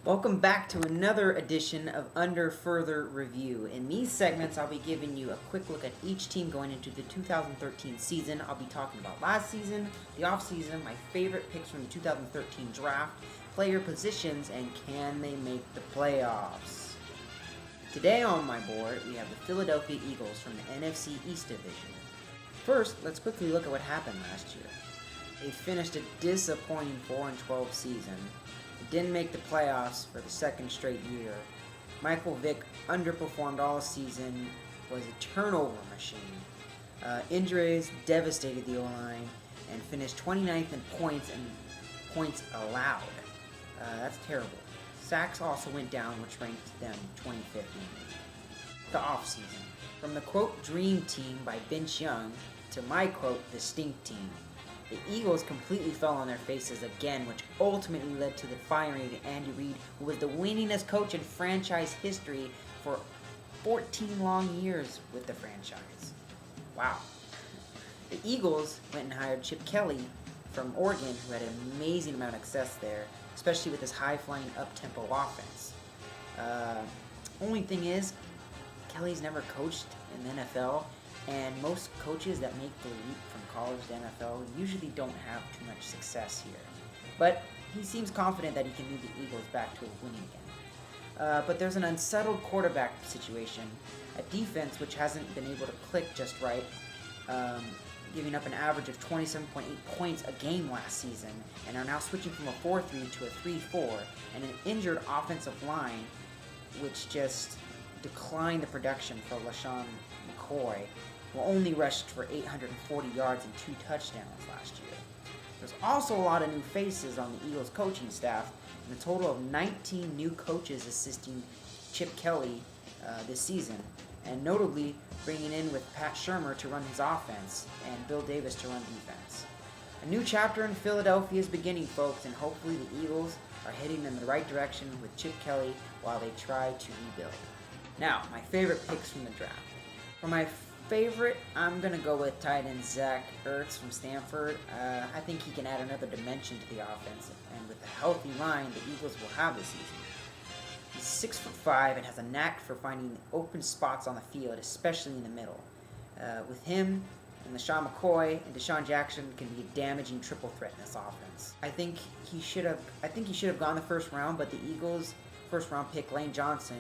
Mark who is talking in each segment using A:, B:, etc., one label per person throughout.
A: Welcome back to another edition of Under Further Review. In these segments, I'll be giving you a quick look at each team going into the 2013 season. I'll be talking about last season, the offseason, my favorite picks from the 2013 draft, player positions, and can they make the playoffs? Today on my board, we have the Philadelphia Eagles from the NFC East Division. First, let's quickly look at what happened last year. They finished a disappointing 4-12 season. Didn't make the playoffs for the second straight year. Michael Vick underperformed all season, was a turnover machine. Injuries devastated the O-line and finished 29th in points and points allowed. That's terrible. Sacks also went down, which ranked them 25th in the league. The offseason. From the quote dream team by Vince Young to my quote the stink team. The Eagles completely fell on their faces again, which ultimately led to the firing of Andy Reid, who was the winningest coach in franchise history for 14 long years with the franchise. Wow. The Eagles went and hired Chip Kelly from Oregon, who had an amazing amount of success there, especially with his high-flying, up-tempo offense. Only thing is, Kelly's never coached in the NFL, and most coaches that make the leap from college to NFL usually don't have too much success here. But he seems confident that he can lead the Eagles back to winning again. But there's an unsettled quarterback situation, a defense which hasn't been able to click just right, giving up an average of 27.8 points a game last season, and are now switching from a 4-3 to a 3-4, and an injured offensive line which just declined the production for LaShawn McCoy, who only rushed for 840 yards and 2 touchdowns last year. There's also a lot of new faces on the Eagles coaching staff, and a total of 19 new coaches assisting Chip Kelly this season, and notably bringing in with Pat Shurmur to run his offense and Bill Davis to run defense. A new chapter in Philadelphia is beginning, folks, and hopefully the Eagles are heading in the right direction with Chip Kelly while they try to rebuild. Now, my favorite picks from the draft. For my favorite, I'm going to go with tight end Zach Ertz from Stanford. I think he can add another dimension to the offense, and with a healthy line, the Eagles will have this season. He's 6'5" and has a knack for finding open spots on the field, especially in the middle. With him and LaShawn McCoy and Deshaun Jackson can be a damaging triple threat in this offense. I think he should have gone the first round, but the Eagles' first round pick Lane Johnson,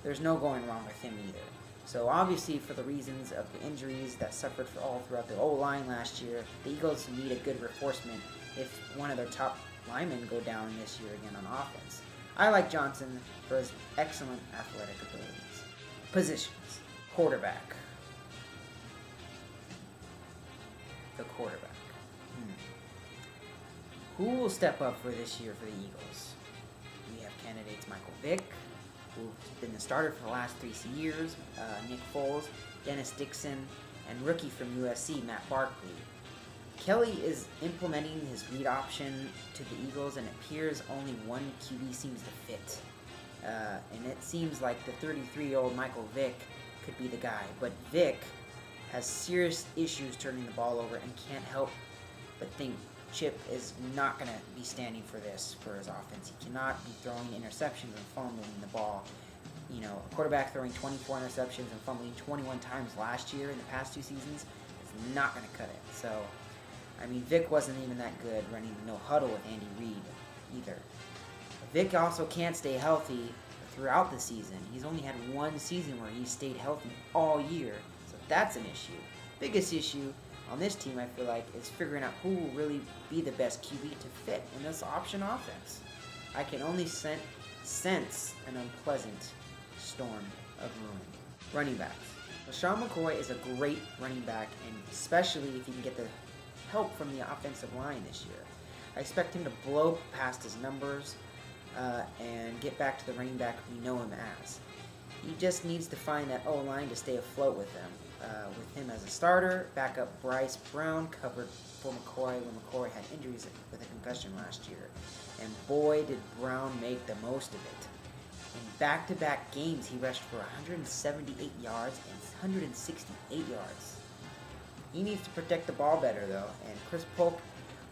A: there's no going wrong with him either. So obviously, for the reasons of the injuries that suffered all throughout the O-line last year, the Eagles need a good reinforcement if one of their top linemen go down this year again on offense. I like Johnson for his excellent athletic abilities. Positions. Quarterback. The quarterback. Who will step up for this year for the Eagles? We have candidates Michael Vick, who's been the starter for the last 3 years, Nick Foles, Dennis Dixon, and rookie from USC, Matt Barkley. Kelly is implementing his read option to the Eagles, and it appears only one QB seems to fit. And it seems like the 33-year-old Michael Vick could be the guy. But Vick has serious issues turning the ball over and can't help but think Chip is not going to be standing for this for his offense. He cannot be throwing interceptions and fumbling the ball. You know, a quarterback throwing 24 interceptions and fumbling 21 times last year in the past 2 seasons is not going to cut it. So, I mean, Vick wasn't even that good running no huddle with Andy Reid either. Vick also can't stay healthy throughout the season. He's only had 1 season where he stayed healthy all year, so that's an issue. Biggest issue on this team, I feel like, is figuring out who will really be the best QB to fit in this option offense. I can only sense an unpleasant storm of ruin. Running backs. LaShawn McCoy is a great running back, and especially if he can get the help from the offensive line this year. I expect him to blow past his numbers and get back to the running back we know him as. He just needs to find that O-line to stay afloat with him. With him as a starter, backup Bryce Brown covered for McCoy when McCoy had injuries with a concussion last year. And boy, did Brown make the most of it. In back-to-back games, he rushed for 178 yards and 168 yards. He needs to protect the ball better, though, and Chris Polk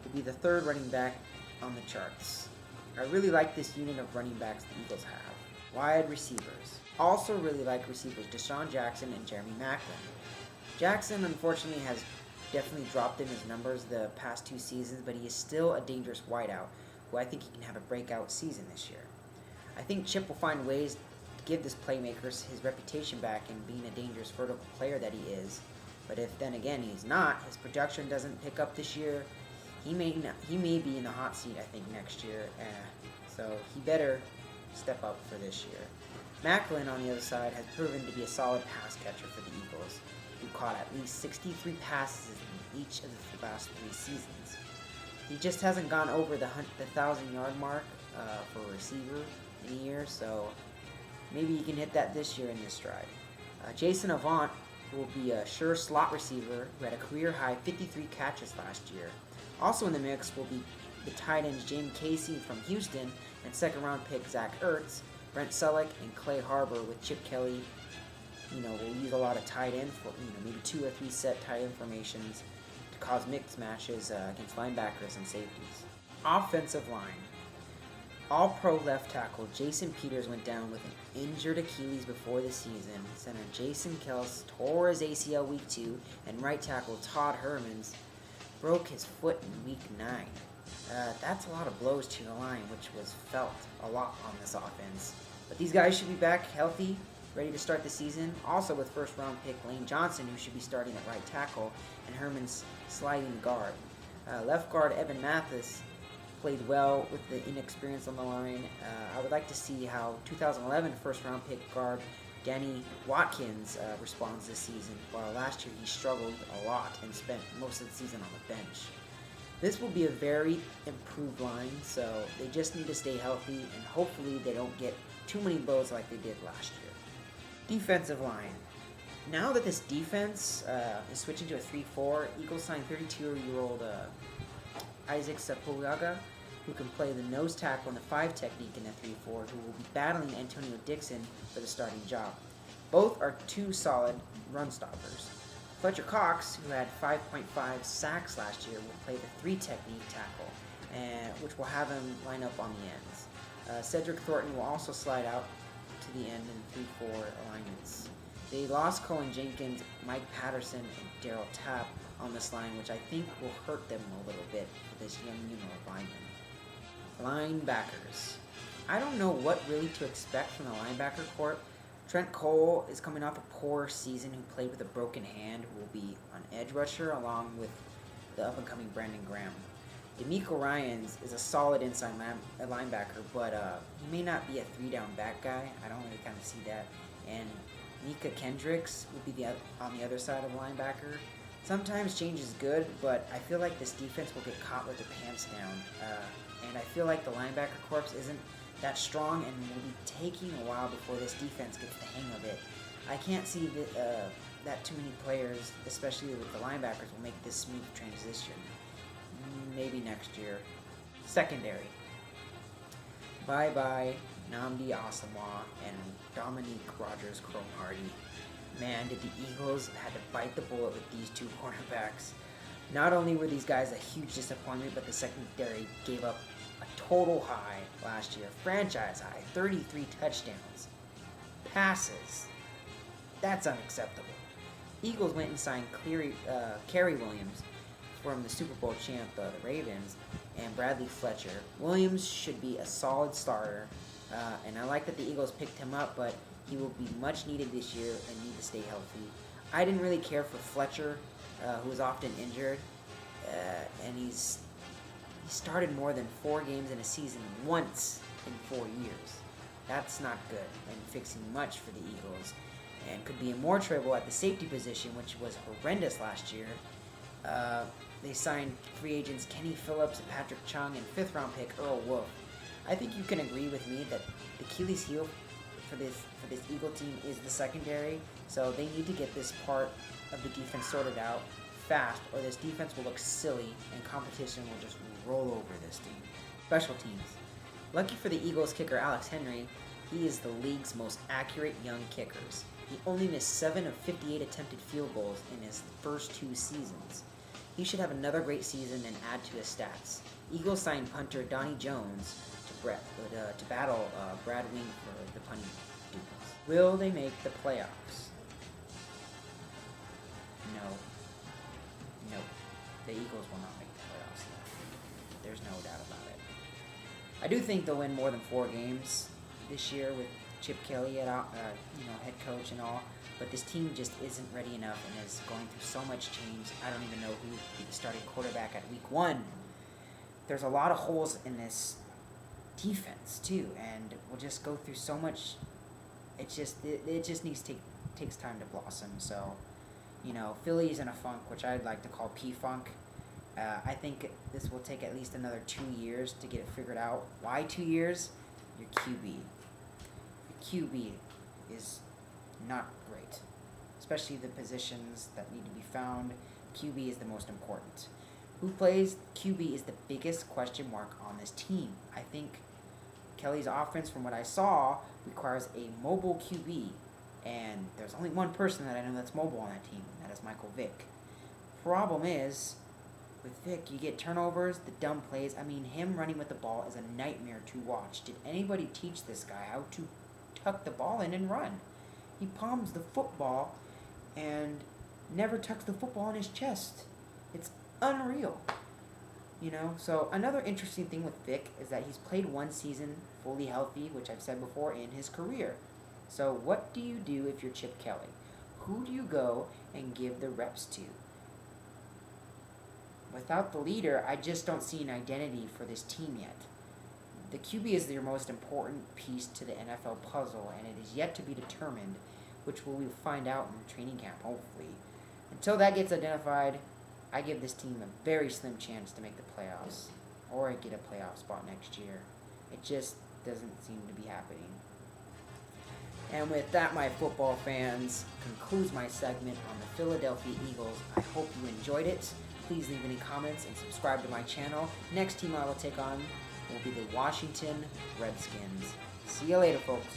A: will be the 3rd running back on the charts. I really like this unit of running backs the Eagles have. Wide receivers. Also really like receivers Deshaun Jackson and Jeremy Maclin. Jackson, unfortunately, has definitely dropped in his numbers the past 2 seasons, but he is still a dangerous wideout, who I think he can have a breakout season this year. I think Chip will find ways to give this playmaker his reputation back in being a dangerous vertical player that he is. But if then again he's not, his production doesn't pick up this year, he may be in the hot seat, I think, next year. So he better step up for this year. Maclin, on the other side, has proven to be a solid pass catcher for the Eagles, who caught at least 63 passes in each of the last 3 seasons. He just hasn't gone over the 1,000-yard mark for a receiver in a year, so maybe he can hit that this year in this stride. Jason Avant will be a sure slot receiver who had a career-high 53 catches last year. Also in the mix will be the tight ends James Casey from Houston and second-round pick Zach Ertz, Brent Selleck, and Clay Harbor, with Chip Kelly. We'll use a lot of tight end for maybe 2 or 3 set tight end formations to cause mixed matches against linebackers and safeties. Offensive line. All-pro left tackle Jason Peters went down with an injured Achilles before the season. Center Jason Kels tore his ACL week 2, and right tackle Todd Hermans broke his foot in week 9. That's a lot of blows to your line, which was felt a lot on this offense. But these guys should be back healthy, ready to start the season. Also with first-round pick Lane Johnson, who should be starting at right tackle, and Herman's sliding guard. Left guard Evan Mathis played well with the inexperience on the line. I would like to see how 2011 first-round pick guard Danny Watkins responds this season, while last year he struggled a lot and spent most of the season on the bench. This will be a very improved line, so they just need to stay healthy, and hopefully they don't get too many blows like they did last year. Defensive line. Now that this defense is switching to a 3-4, Eagles signed 32-year-old Isaac Sepulveda, who can play the nose tackle and the 5 technique in the 3-4, who will be battling Antonio Dixon for the starting job. Both are 2 solid run stoppers. Fletcher Cox, who had 5.5 sacks last year, will play the 3 technique tackle, which will have him line up on the ends. Cedric Thornton will also slide out to the end in 3-4 alignments. They lost Colin Jenkins, Mike Patterson, and Darryl Tapp on this line, which I think will hurt them a little bit for this young unit of linemen. Linebackers. I don't know what really to expect from the linebacker corps. Trent Cole is coming off a poor season, who played with a broken hand, who will be an edge rusher along with the up-and-coming Brandon Graham. D'Amico Ryans is a solid inside linebacker, but he may not be a 3-down back guy. I don't really kind of see that. And Mika Kendricks will be on the other side of the linebacker. Sometimes change is good, but I feel like this defense will get caught with their pants down. And I feel like the linebacker corps isn't that strong and will be taking a while before this defense gets the hang of it. I can't see that too many players, especially with the linebackers, will make this smooth transition. Maybe next year. Secondary. Bye-bye Nnamdi Asomugha and Dominique Rodgers-Cromartie. Man, did the Eagles had to bite the bullet with these 2 cornerbacks. Not only were these guys a huge disappointment, but the secondary gave up a total high last year. Franchise high, 33 touchdowns. Passes. That's unacceptable. Eagles went and signed Kerry Williams from the Super Bowl champ, the Ravens, and Bradley Fletcher. Williams should be a solid starter, and I like that the Eagles picked him up, but he will be much needed this year and need to stay healthy. I didn't really care for Fletcher, who is often injured, and he started more than 4 games in a season once in 4 years. That's not good and fixing much for the Eagles, and could be in more trouble at the safety position, which was horrendous last year. They signed free agents Kenny Phillips and Patrick Chung and 5th-round pick Earl Wolff. I think you can agree with me that the Achilles heel for this Eagle team is the secondary, so they need to get this part of the defense sorted out fast, or this defense will look silly and competition will just roll over this team. Special teams. Lucky for the Eagles kicker Alex Henry, he is the league's most accurate young kickers. He only missed 7 of 58 attempted field goals in his first 2 seasons. He should have another great season and add to his stats. Eagles signed punter Donnie Jones to to battle Brad Wing for the punting duties. Will they make the playoffs? No. No. The Eagles will not make the playoffs. There's no doubt about it. I do think they'll win more than 4 games this year with Chip Kelly at head coach and all. But this team just isn't ready enough and is going through so much change. I don't even know who will be the starting quarterback at week 1. There's a lot of holes in this defense too, and we'll just go through so much. It just takes time to blossom. So, Philly's in a funk, which I'd like to call P-funk. I think this will take at least another 2 years to get it figured out. Why 2 years? Your QB. Your QB is not great, especially the positions that need to be found. QB is the most important. Who plays QB is the biggest question mark on this team. I think Kelly's offense, from what I saw, requires a mobile QB, and there's only one person that I know that's mobile on that team, and that is Michael Vick. Problem is, with Vick, you get turnovers, the dumb plays. I mean, him running with the ball is a nightmare to watch. Did anybody teach this guy how to tuck the ball in and run? He palms the football and never tucks the football in his chest. It's unreal. So another interesting thing with Vic is that he's played 1 season fully healthy, which I've said before, in his career. So what do you do if you're Chip Kelly? Who do you go and give the reps to? Without the leader, I just don't see an identity for this team yet. The QB is your most important piece to the NFL puzzle, and it is yet to be determined, which we will find out in training camp, hopefully. Until that gets identified, I give this team a very slim chance to make the playoffs, or get a playoff spot next year. It just doesn't seem to be happening. And with that, my football fans, concludes my segment on the Philadelphia Eagles. I hope you enjoyed it. Please leave any comments and subscribe to my channel. Next team I will take on will be the Washington Redskins. See you later, folks.